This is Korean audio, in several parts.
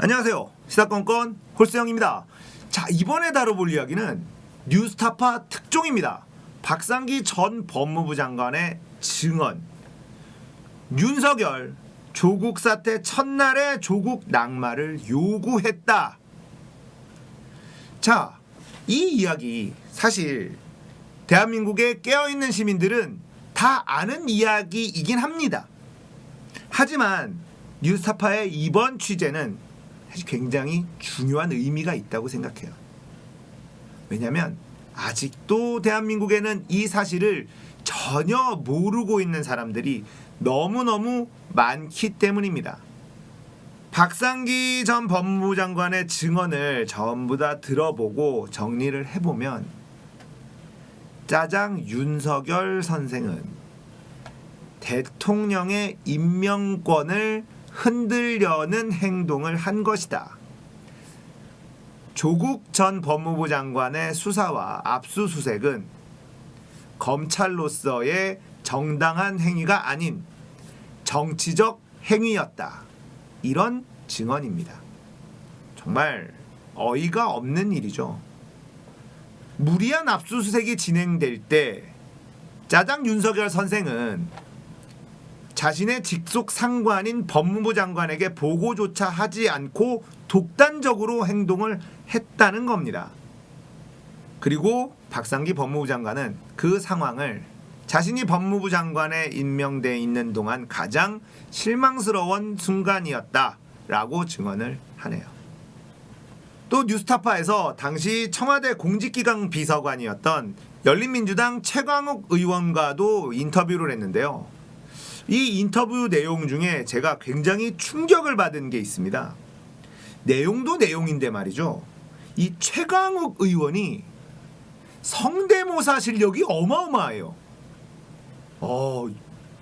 안녕하세요. 시사건건 홀수영입니다. 자, 이번에 다뤄볼 이야기는 뉴스타파 특종입니다. 박상기 전 법무부 장관의 증언. 윤석열 조국 사태 첫날에 조국 낙마를 요구했다. 자, 이 이야기 사실 대한민국의 깨어있는 시민들은 다 아는 이야기이긴 합니다. 하지만 뉴스타파의 이번 취재는 사실 굉장히 중요한 의미가 있다고 생각해요. 왜냐하면 아직도 대한민국에는 이 사실을 전혀 모르고 있는 사람들이 너무너무 많기 때문입니다. 박상기 전 법무부 장관의 증언을 전부 다 들어보고 정리를 해보면 짜장 윤석열 선생은 대통령의 임명권을 흔들려는 행동을 한 것이다. 조국 전 법무부 장관의 수사와 압수수색은 검찰로서의 정당한 행위가 아닌 정치적 행위였다. 이런 증언입니다. 정말 어이가 없는 일이죠. 무리한 압수수색이 진행될 때 짜장 윤석열 선생은 자신의 직속 상관인 법무부 장관에게 보고조차 하지 않고 독단적으로 행동을 했다는 겁니다. 그리고 박상기 법무부 장관은 그 상황을 자신이 법무부 장관에 임명돼 있는 동안 가장 실망스러운 순간이었다라고 증언을 하네요. 또 뉴스타파에서 당시 청와대 공직기강 비서관이었던 열린민주당 최광욱 의원과도 인터뷰를 했는데요. 이 인터뷰 내용 중에 제가 굉장히 충격을 받은 게 있습니다. 내용도 내용인데 말이죠. 이 최광욱 의원이 성대모사 실력이 어마어마해요.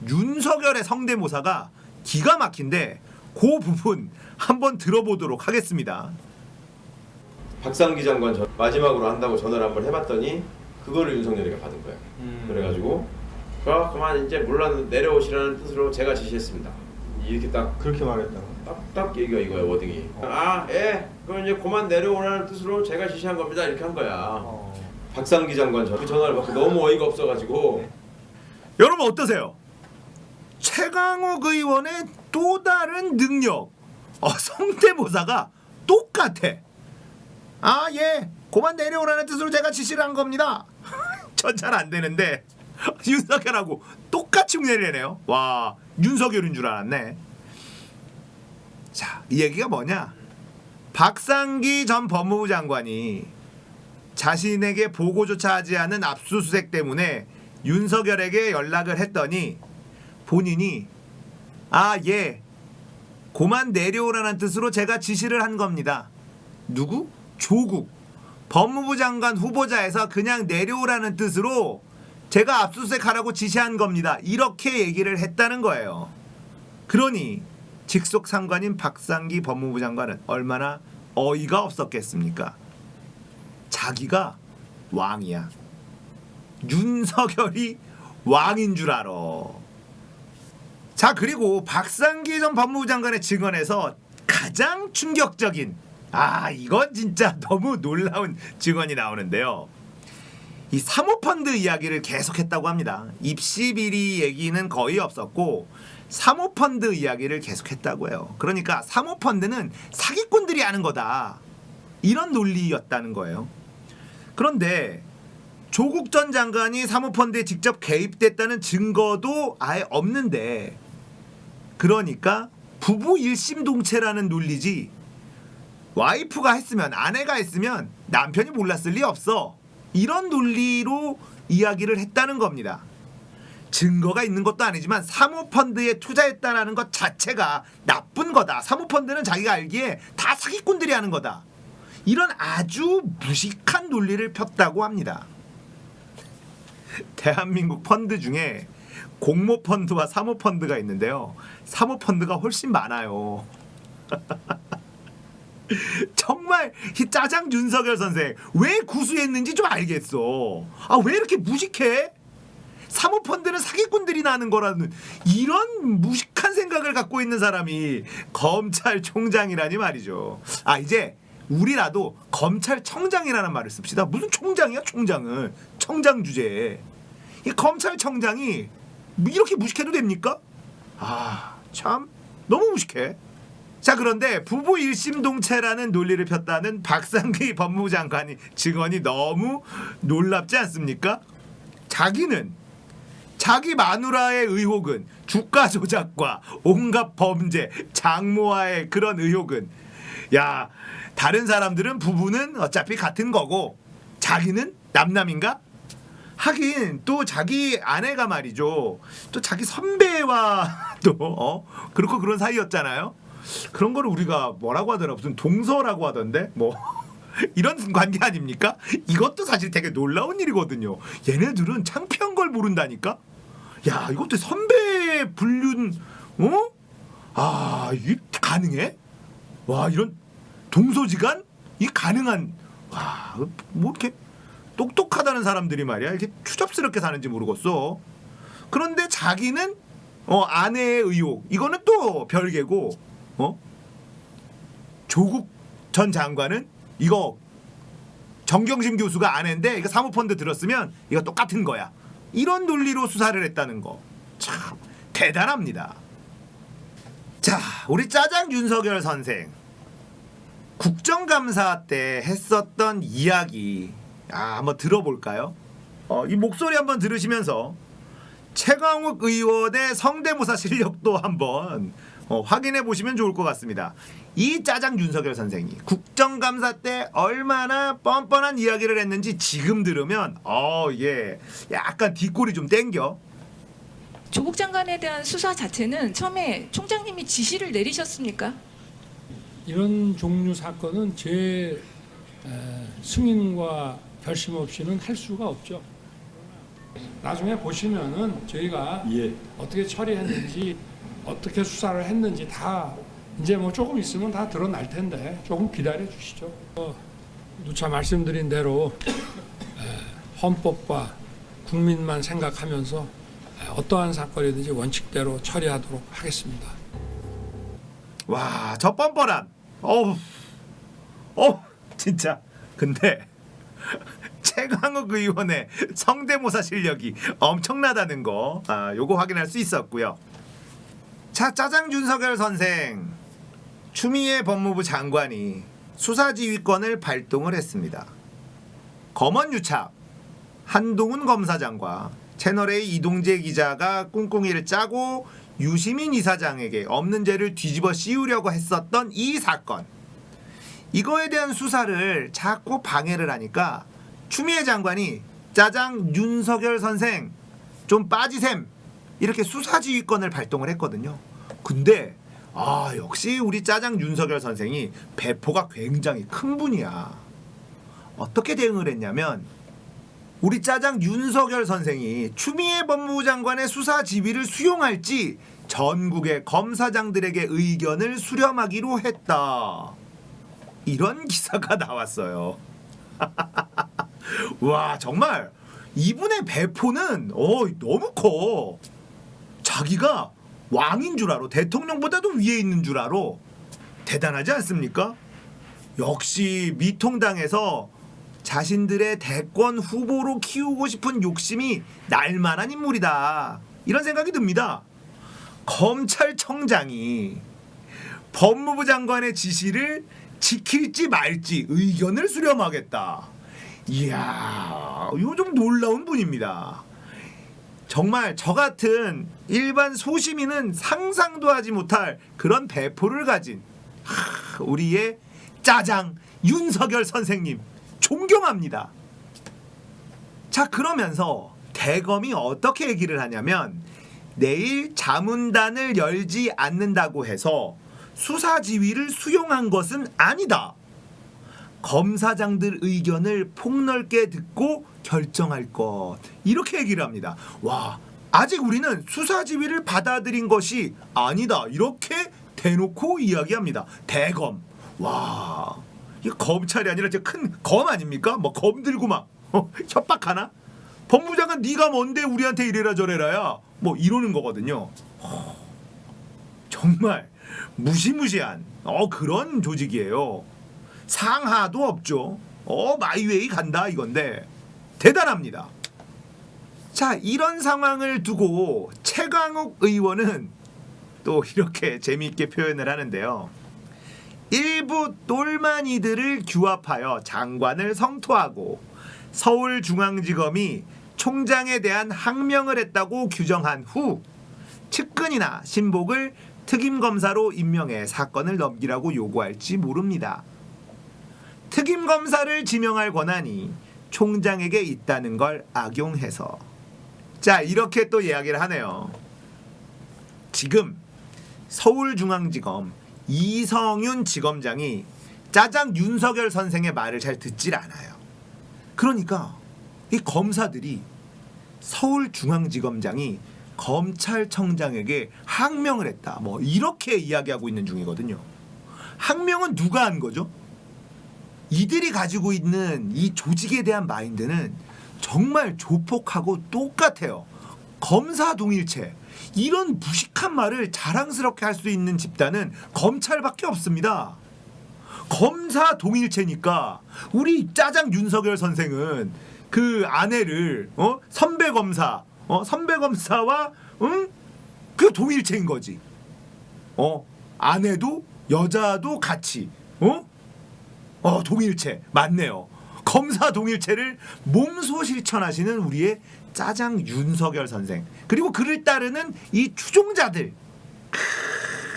윤석열의 성대모사가 기가 막힌데 그 부분 한번 들어보도록 하겠습니다. 박상기 장관 마지막으로 한다고 전화를 한번 해봤더니 그거를 윤석열이가 받은 거예요. 그래가지고 그만 이제 물론 내려오시라는 뜻으로 제가 지시했습니다. 이렇게 딱 그렇게 말했다고? 딱 얘기가 이거야 워딩이. 그럼 이제 그만 내려오라는 뜻으로 제가 지시한 겁니다. 이렇게 한 거야. 박상기 장관 그 전화를 받고 너무 어이가 없어가지고. 여러분 어떠세요? 최강욱 의원의 또 다른 능력. 성대모사가 똑같아. 그만 내려오라는 뜻으로 제가 지시를 한 겁니다. 전 잘 안 되는데 윤석열하고 똑같이 흉내내네요. 와, 윤석열인 줄 알았네. 자, 이 얘기가 뭐냐? 박상기 전 법무부 장관이 자신에게 보고조차 하지 않은 압수수색 때문에 윤석열에게 연락을 했더니 본인이 그만 내려오라는 뜻으로 제가 지시를 한 겁니다. 누구? 조국 법무부 장관 후보자에서 그냥 내려오라는 뜻으로 제가 압수수색하라고 지시한 겁니다. 이렇게 얘기를 했다는 거예요. 그러니 직속 상관인 박상기 법무부 장관은 얼마나 어이가 없었겠습니까? 자기가 왕이야. 윤석열이 왕인 줄 알아. 자, 그리고 박상기 전 법무부 장관의 증언에서 가장 충격적인 이건 진짜 너무 놀라운 증언이 나오는데요. 이 사모펀드 이야기를 계속했다고 합니다. 입시비리 얘기는 거의 없었고 사모펀드 이야기를 계속했다고 해요. 그러니까 사모펀드는 사기꾼들이 하는 거다. 이런 논리였다는 거예요. 그런데 조국 전 장관이 사모펀드에 직접 개입됐다는 증거도 아예 없는데 그러니까 부부 일심동체라는 논리지 와이프가 했으면 아내가 했으면 남편이 몰랐을 리 없어. 이런 논리로 이야기를 했다는 겁니다. 증거가 있는 것도 아니지만 사모펀드에 투자했다는 것 자체가 나쁜 거다. 사모펀드는 자기가 알기에 다 사기꾼들이 하는 거다. 이런 아주 무식한 논리를 폈다고 합니다. 대한민국 펀드 중에 공모펀드와 사모펀드가 있는데요. 사모펀드가 훨씬 많아요. 정말 이 짜장 윤석열 선생 왜 구수했는지 좀 알겠어. 왜 이렇게 무식해? 사모펀드는 사기꾼들이 나는 거라는 이런 무식한 생각을 갖고 있는 사람이 검찰총장이라니 말이죠. 아 이제 우리라도 검찰청장이라는 말을 씁시다. 무슨 총장이야 총장은. 청장 주제에. 이 검찰청장이 이렇게 무식해도 됩니까? 아 참 너무 무식해. 자 그런데 부부 일심동체라는 논리를 폈다는 박상기 법무부 장관이 증언이 너무 놀랍지 않습니까? 자기는 자기 마누라의 의혹은 주가 조작과 온갖 범죄 장모와의 그런 의혹은 야 다른 사람들은 부부는 어차피 같은 거고 자기는 남남인가? 하긴 또 자기 아내가 말이죠 또 자기 선배와 또 그렇고 그런 사이였잖아요. 그런 거를 우리가 뭐라고 하더라 무슨 동서라고 하던데 뭐 이런 관계 아닙니까? 이것도 사실 되게 놀라운 일이거든요. 얘네들은 창피한 걸 모른다니까. 야 이것도 선배 불륜 이게 가능해? 와 이런 동서지간 이 가능한 뭐 이렇게 똑똑하다는 사람들이 말이야 이렇게 추잡스럽게 사는지 모르겠어. 그런데 자기는 아내의 의혹 이거는 또 별개고 조국 전 장관은 이거 정경심 교수가 아내인데 이거 사모펀드 들었으면 이거 똑같은 거야. 이런 논리로 수사를 했다는 거 참 대단합니다. 자 우리 짜장 윤석열 선생 국정감사 때 했었던 이야기 한번 들어볼까요? 이 목소리 한번 들으시면서 최강욱 의원의 성대모사 실력도 한번 확인해 보시면 좋을 것 같습니다. 이 짜장 윤석열 선생이 국정감사 때 얼마나 뻔뻔한 이야기를 했는지 지금 들으면 예 약간 뒷골이 좀 땡겨. 조국 장관에 대한 수사 자체는 처음에 총장님이 지시를 내리셨습니까? 이런 종류 사건은 제 승인과 결심 없이는 할 수가 없죠. 나중에 보시면은 저희가 어떻게 처리했는지 어떻게 수사를 했는지 다 이제 뭐 조금 있으면 다 드러날 텐데 조금 기다려 주시죠. 누차 말씀드린 대로 헌법과 국민만 생각하면서 어떠한 사건이든지 원칙대로 처리하도록 하겠습니다. 와, 저 뻔뻔함. 진짜. 근데 최강욱 의원의 성대모사 실력이 엄청나다는 거 요거 확인할 수 있었고요. 자, 짜장 윤석열 선생 추미애 법무부 장관이 수사지휘권을 발동을 했습니다. 검언유착 한동훈 검사장과 채널A 이동재 기자가 꿍꿍이를 짜고 유시민 이사장에게 없는 죄를 뒤집어 씌우려고 했었던 이 사건, 이거에 대한 수사를 자꾸 방해를 하니까 추미애 장관이 짜장 윤석열 선생 좀 빠지셈 이렇게 수사지휘권을 발동을 했거든요. 근데 역시 우리 짜장 윤석열 선생이 배포가 굉장히 큰 분이야. 어떻게 대응을 했냐면 우리 짜장 윤석열 선생이 추미애 법무부 장관의 수사 지휘를 수용할지 전국의 검사장들에게 의견을 수렴하기로 했다. 이런 기사가 나왔어요. 와 정말 이분의 배포는 너무 커. 자기가 왕인 줄 알아. 대통령보다도 위에 있는 줄 알아. 대단하지 않습니까? 역시 미통당에서 자신들의 대권 후보로 키우고 싶은 욕심이 날만한 인물이다. 이런 생각이 듭니다. 검찰청장이 법무부 장관의 지시를 지킬지 말지 의견을 수렴하겠다. 이야, 이거 좀 놀라운 분입니다. 정말 저 같은 일반 소시민은 상상도 하지 못할 그런 배포를 가진 우리의 짜장 윤석열 선생님 존경합니다. 자, 그러면서 대검이 어떻게 얘기를 하냐면 내일 자문단을 열지 않는다고 해서 수사 지휘를 수용한 것은 아니다. 검사장들 의견을 폭넓게 듣고 결정할 것. 이렇게 얘기를 합니다. 와, 아직 우리는 수사 지휘를 받아들인 것이 아니다. 이렇게 대놓고 이야기합니다. 대검. 와, 이 검찰이 아니라 큰 검 아닙니까? 뭐 검 들고 막 협박하나? 법무부 장관 네가 뭔데 우리한테 이래라 저래라야 뭐 이러는 거거든요. 정말 무시무시한 그런 조직이에요. 상하도 없죠. 마이웨이 간다 이건데 대단합니다. 자, 이런 상황을 두고 최강욱 의원은 또 이렇게 재미있게 표현을 하는데요. 일부 똘마니들을 규합하여 장관을 성토하고 서울중앙지검이 총장에 대한 항명을 했다고 규정한 후 측근이나 신복을 특임검사로 임명해 사건을 넘기라고 요구할지 모릅니다. 특임검사를 지명할 권한이 총장에게 있다는 걸 악용해서 자, 이렇게 또 이야기를 하네요. 지금 서울중앙지검 이성윤 지검장이 짜장 윤석열 선생의 말을 잘 듣질 않아요. 그러니까 이 검사들이 서울중앙지검장이 검찰청장에게 항명을 했다. 뭐 이렇게 이야기하고 있는 중이거든요. 항명은 누가 한 거죠? 이들이 가지고 있는 이 조직에 대한 마인드는 정말 조폭하고 똑같아요. 검사 동일체. 이런 무식한 말을 자랑스럽게 할 수 있는 집단은 검찰밖에 없습니다. 검사 동일체니까 우리 짜장 윤석열 선생은 그 아내를 선배 검사와 그 동일체인 거지. 아내도 여자도 같이 동일체 맞네요. 검사 동일체를 몸소 실천하시는 우리의 짜장 윤석열 선생, 그리고 그를 따르는 이 추종자들,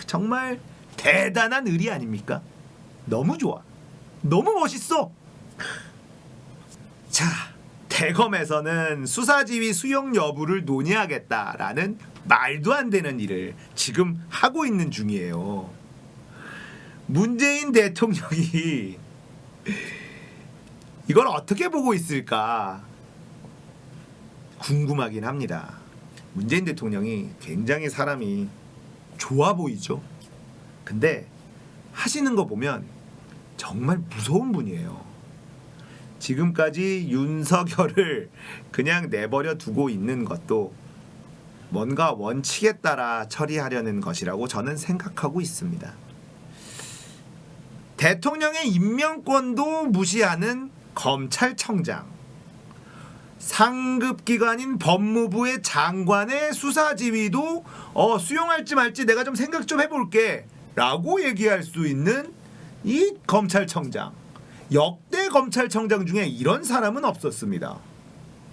정말 대단한 의리 아닙니까? 너무 좋아, 너무 멋있어. 자, 대검에서는 수사지휘 수용 여부를 논의하겠다라는 말도 안 되는 일을 지금 하고 있는 중이에요. 문재인 대통령이 이걸 어떻게 보고 있을까 궁금하긴 합니다. 문재인 대통령이 굉장히 사람이 좋아 보이죠. 근데 하시는 거 보면 정말 무서운 분이에요. 지금까지 윤석열을 그냥 내버려 두고 있는 것도 뭔가 원칙에 따라 처리하려는 것이라고 저는 생각하고 있습니다. 대통령의 임명권도 무시하는 검찰청장, 상급기관인 법무부의 장관의 수사지휘도 수용할지 말지 내가 좀 생각 좀 해볼게 라고 얘기할 수 있는 이 검찰청장, 역대 검찰청장 중에 이런 사람은 없었습니다.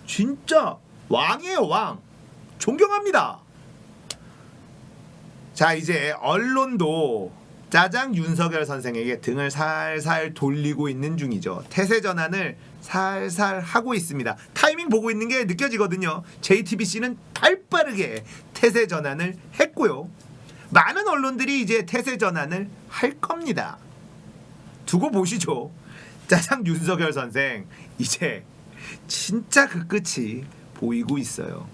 진짜 왕이에요, 왕. 존경합니다. 자, 이제 언론도 짜장 윤석열 선생에게 등을 살살 돌리고 있는 중이죠. 태세 전환을 살살 하고 있습니다. 타이밍 보고 있는 게 느껴지거든요. JTBC는 발빠르게 태세 전환을 했고요. 많은 언론들이 이제 태세 전환을 할 겁니다. 두고 보시죠. 짜장 윤석열 선생 이제 진짜 그 끝이 보이고 있어요.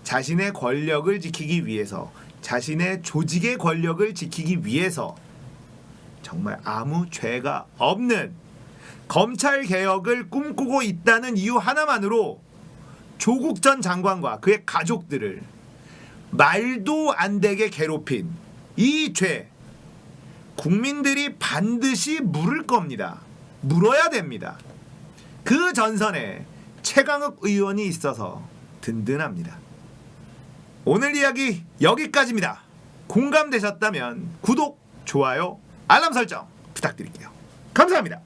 자신의 권력을 지키기 위해서, 자신의 조직의 권력을 지키기 위해서 정말 아무 죄가 없는 검찰 개혁을 꿈꾸고 있다는 이유 하나만으로 조국 전 장관과 그의 가족들을 말도 안 되게 괴롭힌 이 죄, 국민들이 반드시 물을 겁니다. 물어야 됩니다. 그 전선에 최강욱 의원이 있어서 든든합니다. 오늘 이야기 여기까지입니다. 공감되셨다면 구독, 좋아요, 알람 설정 부탁드릴게요. 감사합니다.